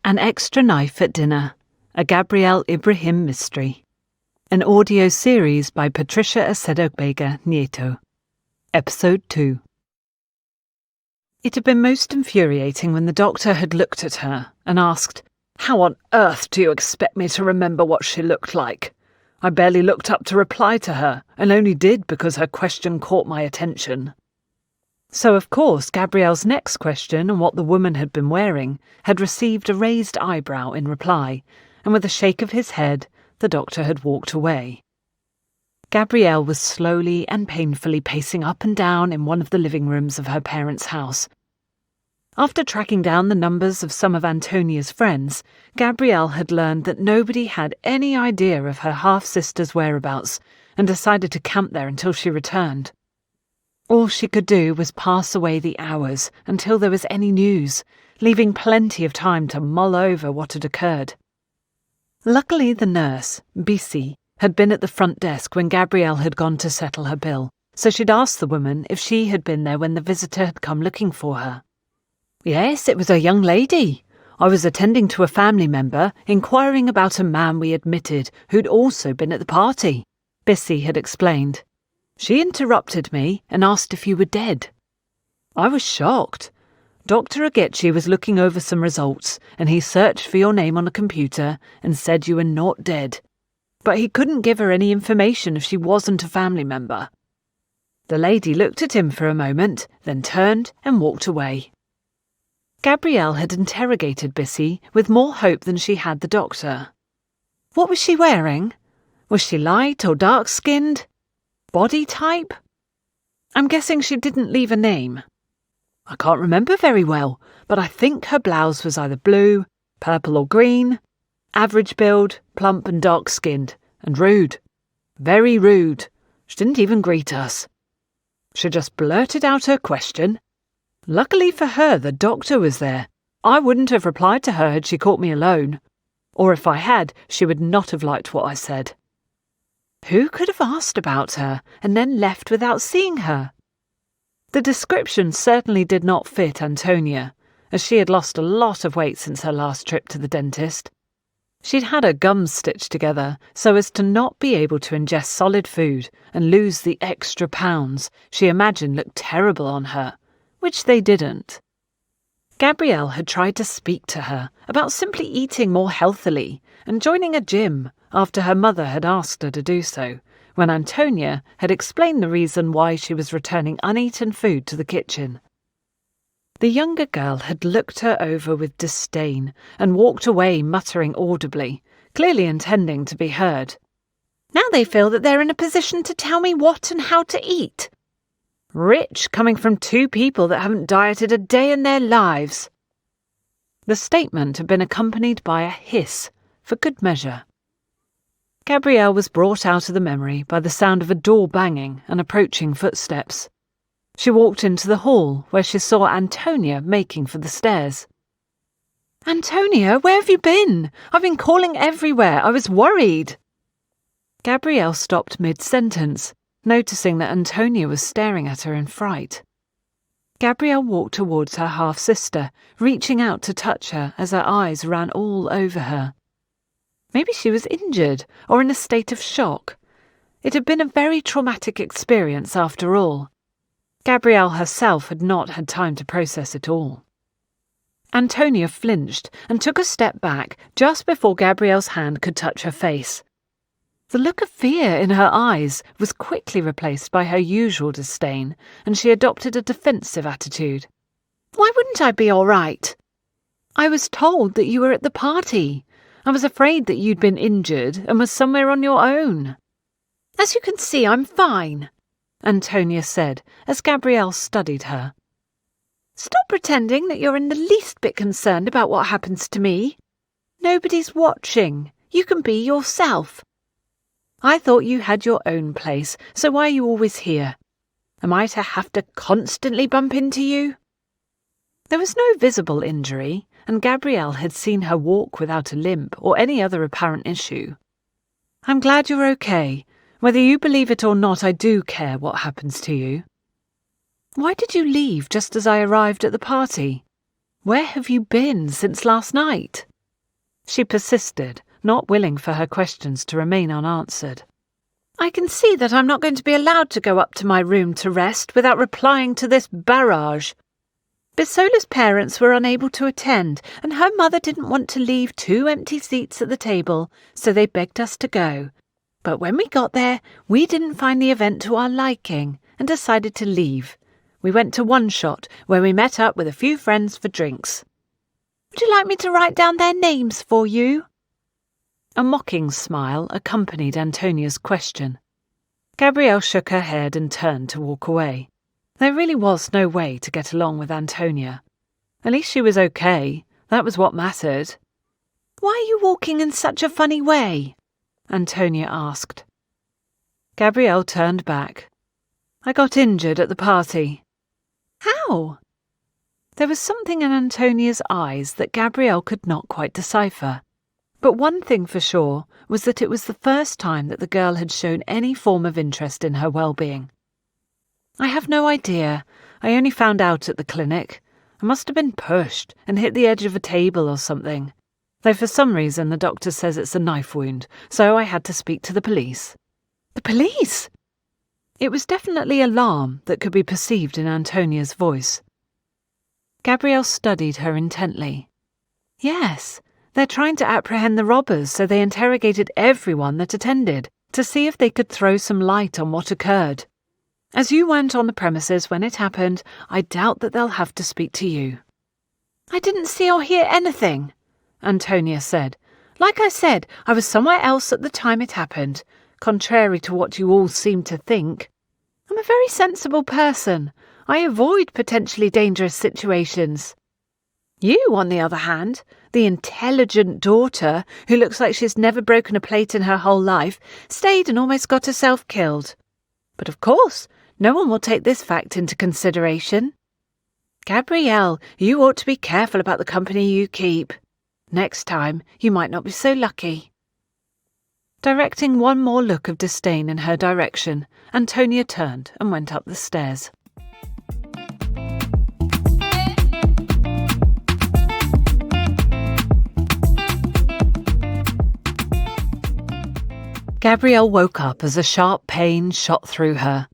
An Extra Knife at Dinner, a Gabrielle Ibrahim mystery. An audio series by Patricia Acedo-Bega Nieto. Episode 2. It had been most infuriating when the doctor had looked at her and asked, "How on earth do you expect me to remember what she looked like? I barely looked up to reply to her, and only did because her question caught my attention." So, of course, Gabrielle's next question on what the woman had been wearing had received a raised eyebrow in reply, and with a shake of his head, the doctor had walked away. Gabrielle was slowly and painfully pacing up and down in one of the living rooms of her parents' house. After tracking down the numbers of some of Antonia's friends, Gabrielle had learned that nobody had any idea of her half-sister's whereabouts and decided to camp there until she returned. All she could do was pass away the hours until there was any news, leaving plenty of time to mull over what had occurred. Luckily, the nurse, Bisi, had been at the front desk when Gabrielle had gone to settle her bill, so she'd asked the woman if she had been there when the visitor had come looking for her. "Yes, it was a young lady. I was attending to a family member, inquiring about a man we admitted who'd also been at the party," Bisi had explained. "She interrupted me and asked if you were dead." I was shocked. Dr. Agechi was looking over some results, and he searched for your name on a computer and said you were not dead. But he couldn't give her any information if she wasn't a family member. The lady looked at him for a moment, then turned and walked away. Gabrielle had interrogated Bisi with more hope than she had the doctor. What was she wearing? Was she light or dark-skinned? Body type? I'm guessing she didn't leave a name. I can't remember very well, but I think her blouse was either blue, purple or green. Average build, plump and dark-skinned, and rude. Very rude. She didn't even greet us. She just blurted out her question. Luckily for her, the doctor was there. I wouldn't have replied to her had she caught me alone. Or if I had, she would not have liked what I said. Who could have asked about her and then left without seeing her? The description certainly did not fit Antonia, as she had lost a lot of weight since her last trip to the dentist. She'd had her gums stitched together so as to not be able to ingest solid food and lose the extra pounds she imagined looked terrible on her, which they didn't. Gabrielle had tried to speak to her about simply eating more healthily and joining a gym after her mother had asked her to do so, when Antonia had explained the reason why she was returning uneaten food to the kitchen. The younger girl had looked her over with disdain and walked away muttering audibly, clearly intending to be heard. Now they feel that they're in a position to tell me what and how to eat. Rich coming from two people that haven't dieted a day in their lives. The statement had been accompanied by a hiss, for good measure. Gabrielle was brought out of the memory by the sound of a door banging and approaching footsteps. She walked into the hall where she saw Antonia making for the stairs. "Antonia, where have you been? I've been calling everywhere. I was worried." Gabrielle stopped mid-sentence, noticing that Antonia was staring at her in fright. Gabrielle walked towards her half-sister, reaching out to touch her as her eyes ran all over her. Maybe she was injured or in a state of shock. It had been a very traumatic experience after all. Gabrielle herself had not had time to process it all. Antonia flinched and took a step back just before Gabrielle's hand could touch her face. The look of fear in her eyes was quickly replaced by her usual disdain, and she adopted a defensive attitude. "Why wouldn't I be all right? I was told that you were at the party. I was afraid that you'd been injured and was somewhere on your own." "As you can see, I'm fine," Antonia said as Gabrielle studied her. "Stop pretending that you're in the least bit concerned about what happens to me. Nobody's watching. You can be yourself. I thought you had your own place, so why are you always here? Am I to have to constantly bump into you?" There was no visible injury, and Gabrielle had seen her walk without a limp or any other apparent issue. "I'm glad you're okay. Whether you believe it or not, I do care what happens to you." "Why did you leave just as I arrived at the party? Where have you been since last night?" She persisted, not willing for her questions to remain unanswered. "I can see that I'm not going to be allowed to go up to my room to rest without replying to this barrage. Bisola's parents were unable to attend, and her mother didn't want to leave 2 empty seats at the table, so they begged us to go. But when we got there, we didn't find the event to our liking and decided to leave. We went to One Shot, where we met up with a few friends for drinks. Would you like me to write down their names for you?" A mocking smile accompanied Antonia's question. Gabrielle shook her head and turned to walk away. There really was no way to get along with Antonia. At least she was okay. That was what mattered. "Why are you walking in such a funny way?" Antonia asked. Gabrielle turned back. "I got injured at the party." "How?" There was something in Antonia's eyes that Gabrielle could not quite decipher. But one thing for sure was that it was the first time that the girl had shown any form of interest in her well-being. "I have no idea. I only found out at the clinic. I must have been pushed and hit the edge of a table or something. Though for some reason the doctor says it's a knife wound, so I had to speak to the police." "The police?" It was definitely alarm that could be perceived in Antonia's voice. Gabrielle studied her intently. "Yes, they're trying to apprehend the robbers, so they interrogated everyone that attended to see if they could throw some light on what occurred. As you weren't on the premises when it happened, I doubt that they'll have to speak to you." "I didn't see or hear anything," Antonia said. "Like I said, I was somewhere else at the time it happened, contrary to what you all seem to think. I'm a very sensible person. I avoid potentially dangerous situations. You, on the other hand, the intelligent daughter who looks like she's never broken a plate in her whole life, stayed and almost got herself killed. But of course, no one will take this fact into consideration. Gabrielle, you ought to be careful about the company you keep. Next time, you might not be so lucky." Directing one more look of disdain in her direction, Antonia turned and went up the stairs. Gabrielle woke up as a sharp pain shot through her.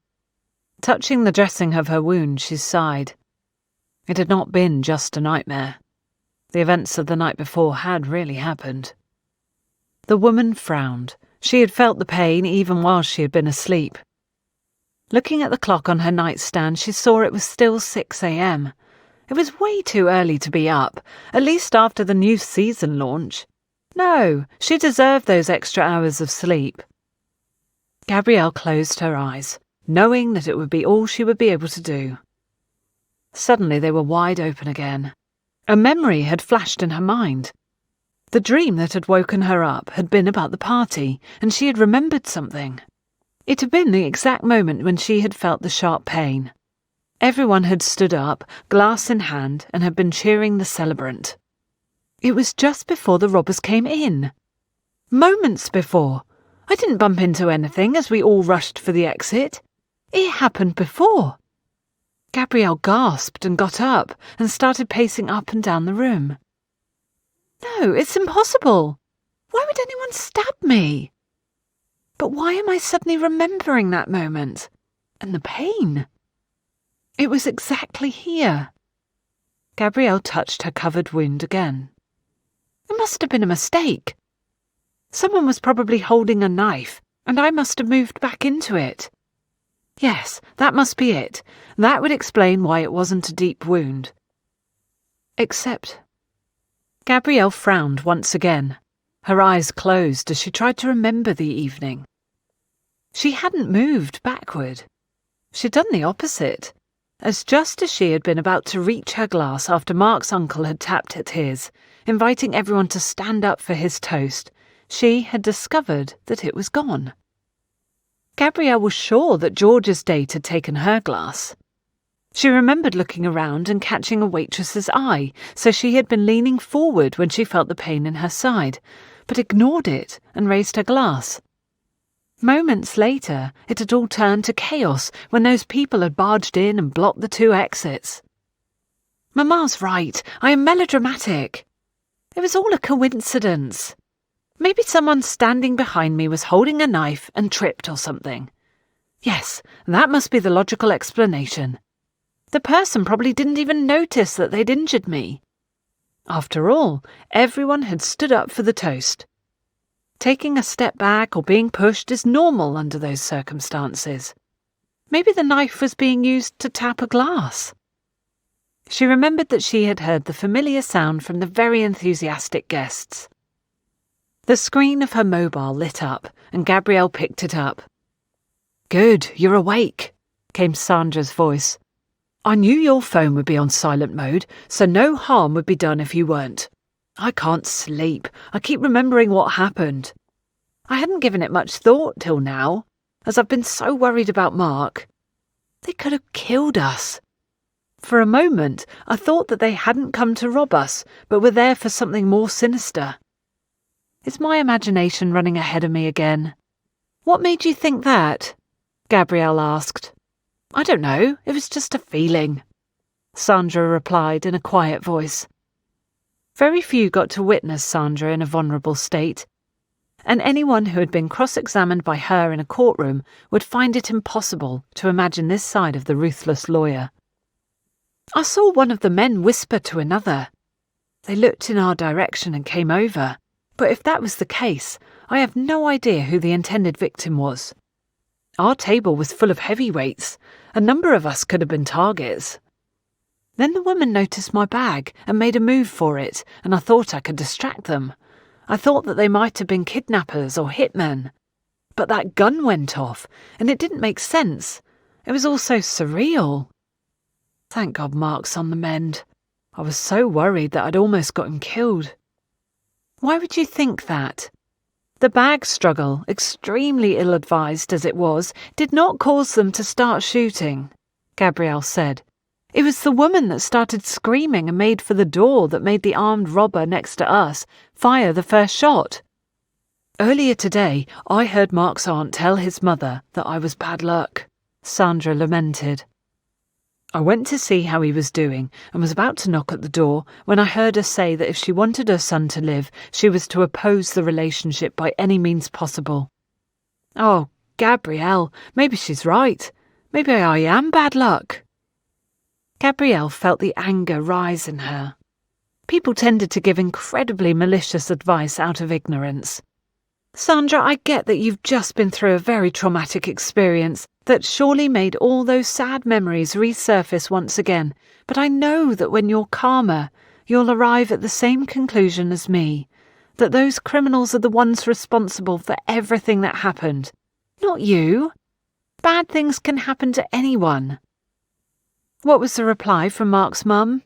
Touching the dressing of her wound, she sighed. It had not been just a nightmare. The events of the night before had really happened. The woman frowned. She had felt the pain even while she had been asleep. Looking at the clock on her nightstand, she saw it was still 6 a.m. It was way too early to be up, at least after the new season launch. No, she deserved those extra hours of sleep. Gabrielle closed her eyes, knowing that it would be all she would be able to do. Suddenly they were wide open again. A memory had flashed in her mind. The dream that had woken her up had been about the party, and she had remembered something. It had been the exact moment when she had felt the sharp pain. Everyone had stood up, glass in hand, and had been cheering the celebrant. It was just before the robbers came in. Moments before. I didn't bump into anything as we all rushed for the exit. It happened before. Gabrielle gasped and got up and started pacing up and down the room. No, it's impossible. Why would anyone stab me? But why am I suddenly remembering that moment? And the pain? It was exactly here. Gabrielle touched her covered wound again. It must have been a mistake. Someone was probably holding a knife, and I must have moved back into it. Yes, that must be it. That would explain why it wasn't a deep wound. Except... Gabrielle frowned once again. Her eyes closed as she tried to remember the evening. She hadn't moved backward. She'd done the opposite. Just as she had been about to reach her glass after Mark's uncle had tapped at his, inviting everyone to stand up for his toast, she had discovered that it was gone. Gabrielle was sure that George's date had taken her glass. She remembered looking around and catching a waitress's eye, so she had been leaning forward when she felt the pain in her side, but ignored it and raised her glass. Moments later, it had all turned to chaos when those people had barged in and blocked the 2 exits. Mama's right, I am melodramatic. It was all a coincidence. Maybe someone standing behind me was holding a knife and tripped or something. Yes, that must be the logical explanation. The person probably didn't even notice that they'd injured me. After all, everyone had stood up for the toast. Taking a step back or being pushed is normal under those circumstances. Maybe the knife was being used to tap a glass. She remembered that she had heard the familiar sound from the very enthusiastic guests. The screen of her mobile lit up, and Gabrielle picked it up. "Good, you're awake," came Sandra's voice. "I knew your phone would be on silent mode, so no harm would be done if you weren't. I can't sleep. I keep remembering what happened. I hadn't given it much thought till now, as I've been so worried about Mark. They could have killed us. For a moment, I thought that they hadn't come to rob us, but were there for something more sinister. Is my imagination running ahead of me again?" "What made you think that?" Gabrielle asked. "I don't know, it was just a feeling," Sandra replied in a quiet voice. Very few got to witness Sandra in a vulnerable state, and anyone who had been cross-examined by her in a courtroom would find it impossible to imagine this side of the ruthless lawyer. "I saw one of the men whisper to another. They looked in our direction and came over, but if that was the case, I have no idea who the intended victim was. Our table was full of heavyweights. A number of us could have been targets. Then the woman noticed my bag and made a move for it, and I thought I could distract them. I thought that they might have been kidnappers or hitmen. But that gun went off, and it didn't make sense. It was all so surreal. Thank God Mark's on the mend. I was so worried that I'd almost got him killed." "Why would you think that?" The bag struggle, extremely ill-advised as it was, did not cause them to start shooting, Gabrielle said. "It was the woman that started screaming and made for the door that made the armed robber next to us fire the first shot. Earlier today, I heard Mark's aunt tell his mother that I was bad luck," Sandra lamented. "I went to see how he was doing and was about to knock at the door when I heard her say that if she wanted her son to live, she was to oppose the relationship by any means possible. Oh, Gabrielle, maybe she's right. Maybe I am bad luck." Gabrielle felt the anger rise in her. People tended to give incredibly malicious advice out of ignorance. "Sandra, I get that you've just been through a very traumatic experience that surely made all those sad memories resurface once again, but I know that when you're calmer, you'll arrive at the same conclusion as me, that those criminals are the ones responsible for everything that happened, not you. Bad things can happen to anyone." "What was the reply from Mark's mum?"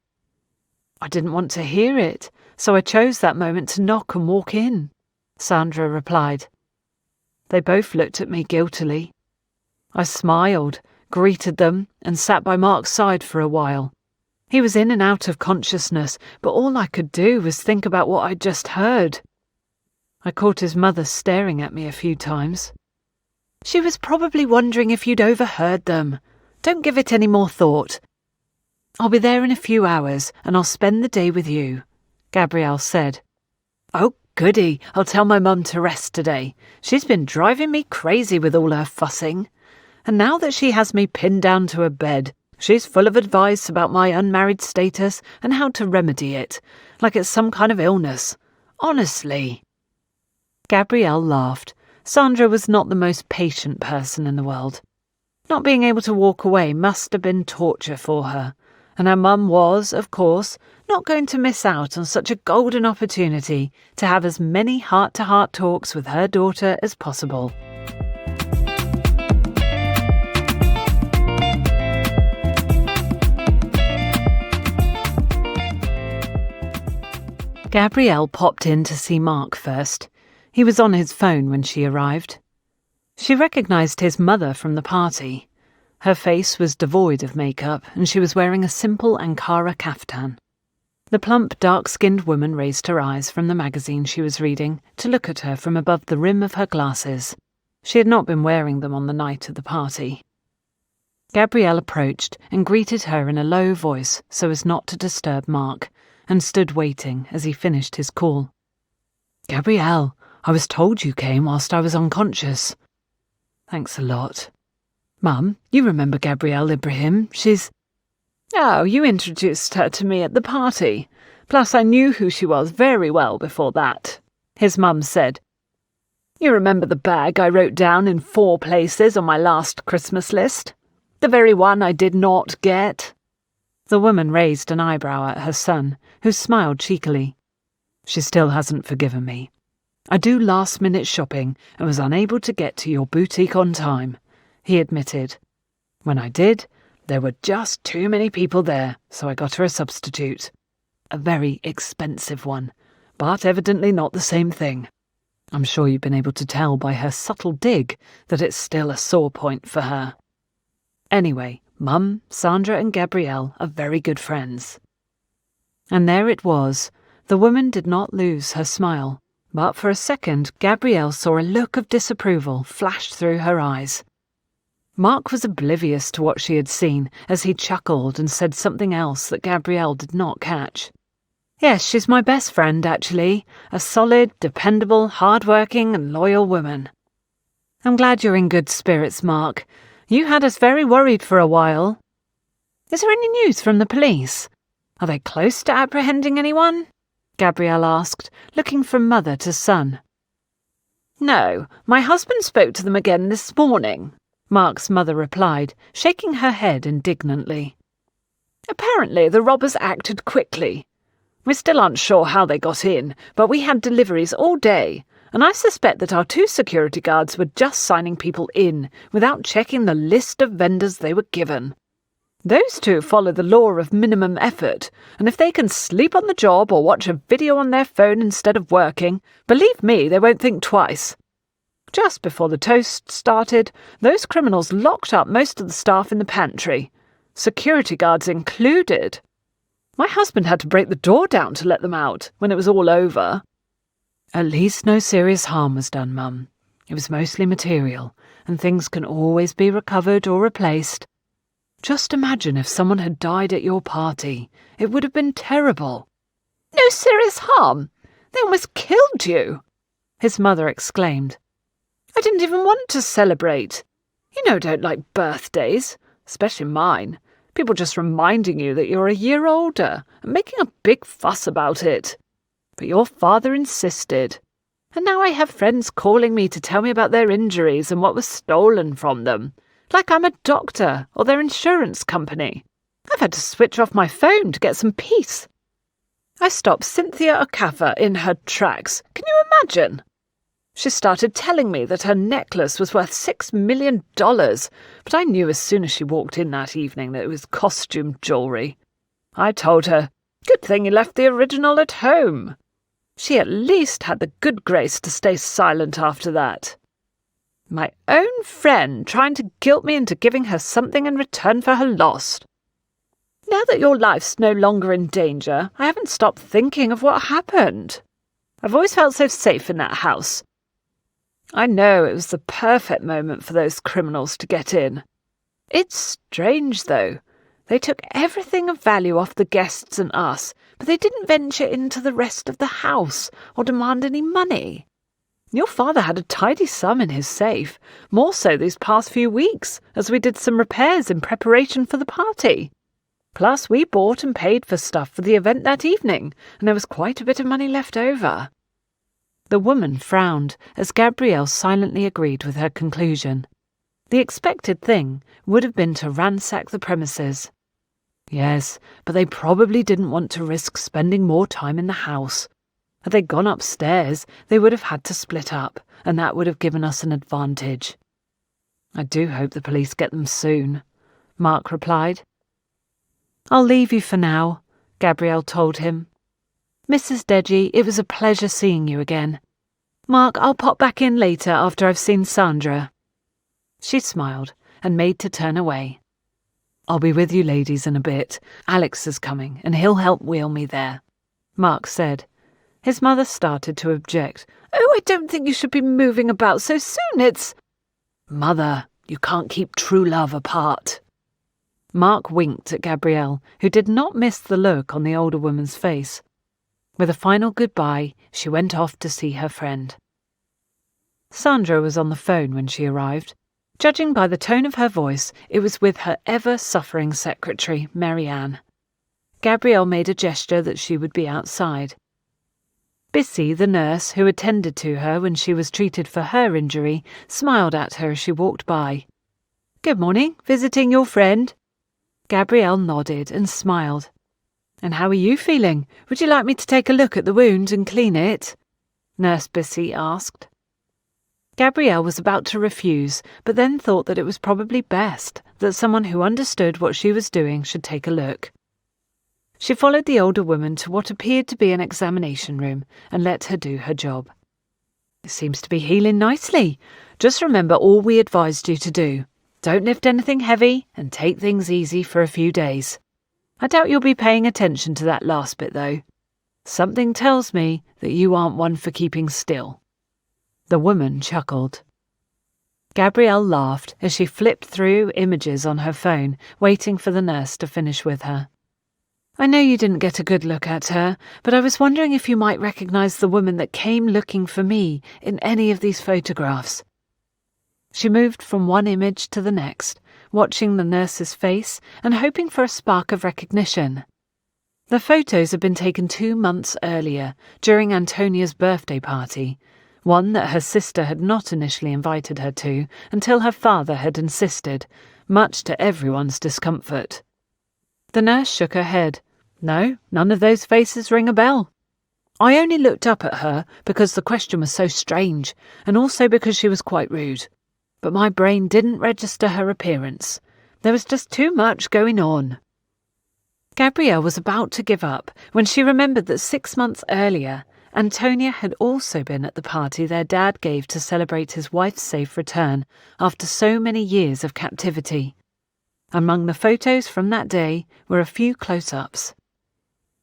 "I didn't want to hear it, so I chose that moment to knock and walk in," Sandra replied. They both looked at me guiltily. I smiled, greeted them, and sat by Mark's side for a while. He was in and out of consciousness, but all I could do was think about what I'd just heard. I caught his mother staring at me a few times. "She was probably wondering if you'd overheard them. Don't give it any more thought. I'll be there in a few hours, and I'll spend the day with you," Gabrielle said. "Oh, goody, I'll tell my mum to rest today. She's been driving me crazy with all her fussing. And now that she has me pinned down to a bed, she's full of advice about my unmarried status and how to remedy it, like it's some kind of illness. Honestly." Gabrielle laughed. Sandra was not the most patient person in the world. Not being able to walk away must have been torture for her, and her mum was, of course, not going to miss out on such a golden opportunity to have as many heart-to-heart talks with her daughter as possible. Gabrielle popped in to see Mark first. He was on his phone when she arrived. She recognised his mother from the party. Her face was devoid of makeup, and she was wearing a simple Ankara kaftan. The plump, dark-skinned woman raised her eyes from the magazine she was reading to look at her from above the rim of her glasses. She had not been wearing them on the night of the party. Gabrielle approached and greeted her in a low voice so as not to disturb Mark, and stood waiting as he finished his call. "Gabrielle, I was told you came whilst I was unconscious." "Thanks a lot." "Mum, you remember Gabrielle Ibrahim? She's—" "Oh, you introduced her to me at the party. Plus I knew who she was very well before that," his mum said. "You remember the bag I wrote down in 4 places on my last Christmas list? The very one I did not get?" The woman raised an eyebrow at her son, who smiled cheekily. "She still hasn't forgiven me. I do last-minute shopping and was unable to get to your boutique on time," he admitted. "When I did, there were just too many people there, so I got her a substitute. A very expensive one, but evidently not the same thing. I'm sure you've been able to tell by her subtle dig that it's still a sore point for her. Anyway, Mum, Sandra and Gabrielle are very good friends." And there it was. The woman did not lose her smile, but for a second Gabrielle saw a look of disapproval flash through her eyes. Mark was oblivious to what she had seen as he chuckled and said something else that Gabrielle did not catch. "Yes, she's my best friend, actually. A solid, dependable, hard-working and loyal woman." "I'm glad you're in good spirits, Mark. You had us very worried for a while. Is there any news from the police? Are they close to apprehending anyone?" Gabrielle asked, looking from mother to son. "No, my husband spoke to them again this morning," Mark's mother replied, shaking her head indignantly. "Apparently the robbers acted quickly. We still aren't sure how they got in, but we had deliveries all day, and I suspect that our 2 security guards were just signing people in without checking the list of vendors they were given. Those 2 follow the law of minimum effort, and if they can sleep on the job or watch a video on their phone instead of working, believe me, they won't think twice. Just before the toast started, those criminals locked up most of the staff in the pantry, security guards included. My husband had to break the door down to let them out when it was all over." "At least no serious harm was done, Mum. It was mostly material, and things can always be recovered or replaced. Just imagine if someone had died at your party. It would have been terrible." "No serious harm? They almost killed you!" his mother exclaimed. "I didn't even want to celebrate. You know I don't like birthdays, especially mine. People just reminding you that you're a year older and making a big fuss about it. But your father insisted. And now I have friends calling me to tell me about their injuries and what was stolen from them, like I'm a doctor or their insurance company. I've had to switch off my phone to get some peace. I stopped Cynthia Okafor in her tracks. Can you imagine? She started telling me that her necklace was worth $6 million, but I knew as soon as she walked in that evening that it was costume jewellery. I told her, good thing you left the original at home. She at least had the good grace to stay silent after that. My own friend trying to guilt me into giving her something in return for her loss. Now that your life's no longer in danger, I haven't stopped thinking of what happened. I've always felt so safe in that house. I know it was the perfect moment for those criminals to get in. It's strange, though. They took everything of value off the guests and us, but they didn't venture into the rest of the house or demand any money. Your father had a tidy sum in his safe, more so these past few weeks, as we did some repairs in preparation for the party. Plus, we bought and paid for stuff for the event that evening, and there was quite a bit of money left over. The woman frowned as Gabrielle silently agreed with her conclusion. The expected thing would have been to ransack the premises. Yes, but they probably didn't want to risk spending more time in the house. Had they gone upstairs, they would have had to split up, and that would have given us an advantage. I do hope the police get them soon, Mark replied. I'll leave you for now, Gabrielle told him. Mrs. Deji, it was a pleasure seeing you again. Mark, I'll pop back in later after I've seen Sandra. She smiled and made to turn away. I'll be with you ladies in a bit. Alex is coming and he'll help wheel me there, Mark said. His mother started to object. Oh, I don't think you should be moving about so soon. Mother, you can't keep true love apart. Mark winked at Gabrielle, who did not miss the look on the older woman's face. With a final goodbye, she went off to see her friend. Sandra was on the phone when she arrived. Judging by the tone of her voice, it was with her ever-suffering secretary, Marianne. Gabrielle made a gesture that she would be outside. Bissy, the nurse who attended to her when she was treated for her injury, smiled at her as she walked by. "Good morning, visiting your friend?" Gabrielle nodded and smiled. "And how are you feeling? Would you like me to take a look at the wound and clean it?" Nurse Bissy asked. Gabrielle was about to refuse, but then thought that it was probably best that someone who understood what she was doing should take a look. She followed the older woman to what appeared to be an examination room and let her do her job. "It seems to be healing nicely. Just remember all we advised you to do. Don't lift anything heavy and take things easy for a few days. I doubt you'll be paying attention to that last bit, though. Something tells me that you aren't one for keeping still." The woman chuckled. Gabrielle laughed as she flipped through images on her phone, waiting for the nurse to finish with her. "I know you didn't get a good look at her, but I was wondering if you might recognize the woman that came looking for me in any of these photographs." She moved from one image to the next, watching the nurse's face and hoping for a spark of recognition. The photos had been taken 2 months earlier, during Antonia's birthday party, one that her sister had not initially invited her to until her father had insisted, much to everyone's discomfort. The nurse shook her head. "No, none of those faces ring a bell. I only looked up at her because the question was so strange, and also because she was quite rude. But my brain didn't register her appearance. There was just too much going on." Gabrielle was about to give up when she remembered that 6 months earlier, Antonia had also been at the party their dad gave to celebrate his wife's safe return after so many years of captivity. Among the photos from that day were a few close-ups.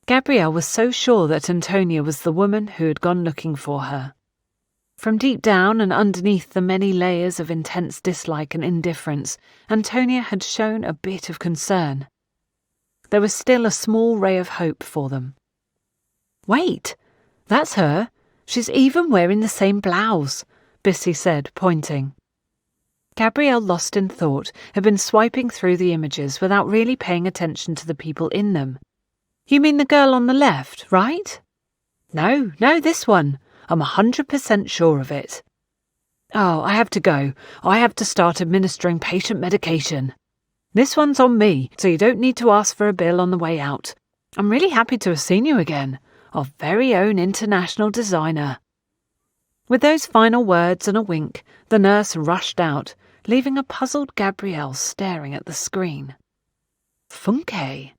Gabrielle was so sure that Antonia was the woman who had gone looking for her. From deep down and underneath the many layers of intense dislike and indifference, Antonia had shown a bit of concern. There was still a small ray of hope for them. "Wait, that's her. She's even wearing the same blouse," Bissy said, pointing. Gabrielle, lost in thought, had been swiping through the images without really paying attention to the people in them. "You mean the girl on the left, right?" No, this one. I'm 100% sure of it." "Oh, I have to go. I have to start administering patient medication. This one's on me, so you don't need to ask for a bill on the way out. I'm really happy to have seen you again, our very own international designer." With those final words and a wink, the nurse rushed out, leaving a puzzled Gabrielle staring at the screen. Funke.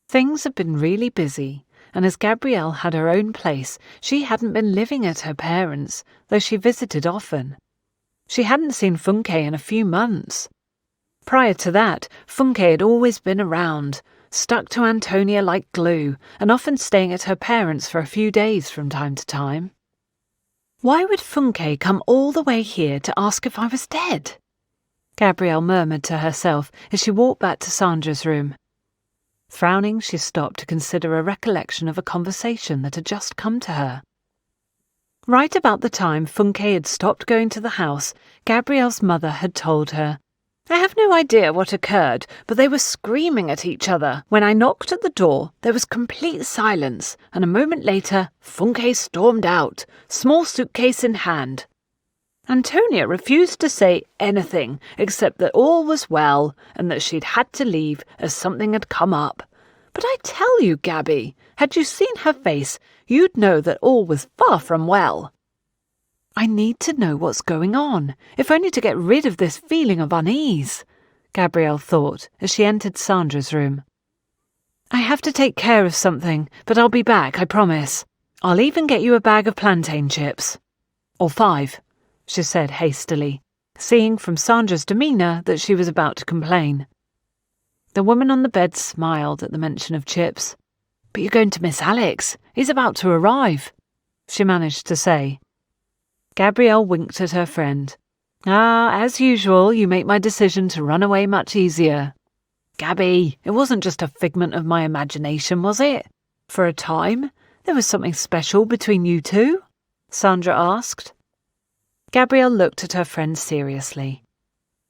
Things had been really busy, and as Gabrielle had her own place, she hadn't been living at her parents', though she visited often. She hadn't seen Funke in a few months. Prior to that, Funke had always been around, stuck to Antonia like glue, and often staying at her parents' for a few days from time to time. "Why would Funke come all the way here to ask if I was dead?" Gabrielle murmured to herself as she walked back to Sandra's room. Frowning, she stopped to consider a recollection of a conversation that had just come to her. Right about the time Funke had stopped going to the house, Gabrielle's mother had told her, "I have no idea what occurred, but they were screaming at each other. When I knocked at the door, there was complete silence, and a moment later, Funke stormed out, small suitcase in hand. Antonia refused to say anything except that all was well and that she'd had to leave as something had come up. But I tell you, Gabby, had you seen her face, you'd know that all was far from well." "I need to know what's going on, if only to get rid of this feeling of unease," Gabrielle thought as she entered Sandra's room. "I have to take care of something, but I'll be back, I promise. I'll even get you a bag of plantain chips. Or 5. She said hastily, seeing from Sandra's demeanour that she was about to complain. The woman on the bed smiled at the mention of chips. "But you're going to miss Alex. He's about to arrive," she managed to say. Gabrielle winked at her friend. "Ah, as usual, you make my decision to run away much easier." Gabby, it wasn't just a figment of my imagination, was it? For a time, there was something special between you two? Sandra asked. Gabrielle looked at her friend seriously.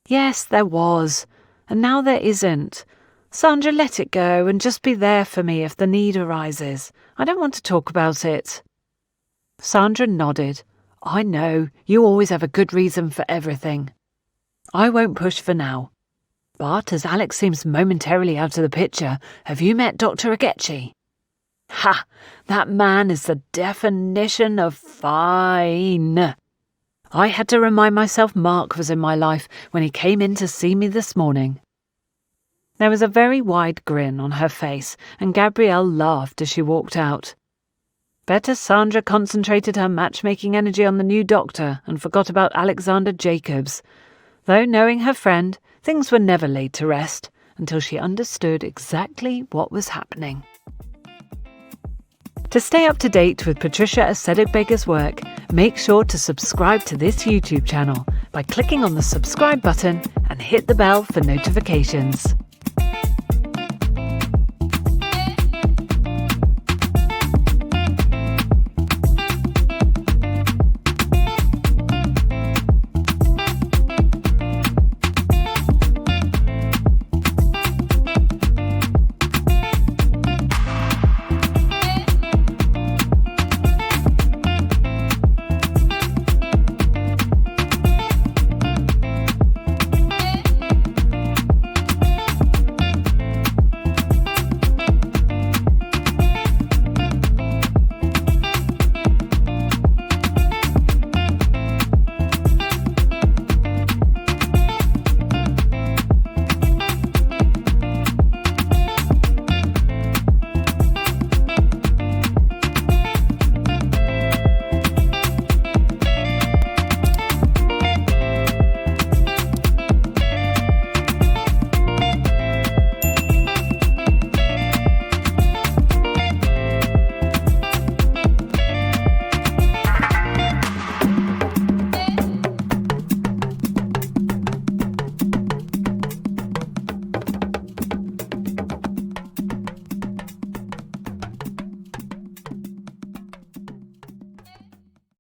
Yes, there was, and now there isn't. Sandra, let it go and just be there for me if the need arises. I don't want to talk about it. Sandra nodded. I know, you always have a good reason for everything. I won't push for now. But as Alex seems momentarily out of the picture, have you met Dr. Agechi? Ha! That man is the definition of fine. I had to remind myself Mark was in my life when he came in to see me this morning. There was a very wide grin on her face, and Gabrielle laughed as she walked out. Better Sandra concentrated her matchmaking energy on the new doctor and forgot about Alexander Jacobs, though knowing her friend, things were never laid to rest until she understood exactly what was happening. To stay up to date with Patricia Acedogbega's work, make sure to subscribe to this YouTube channel by clicking on the subscribe button and hit the bell for notifications.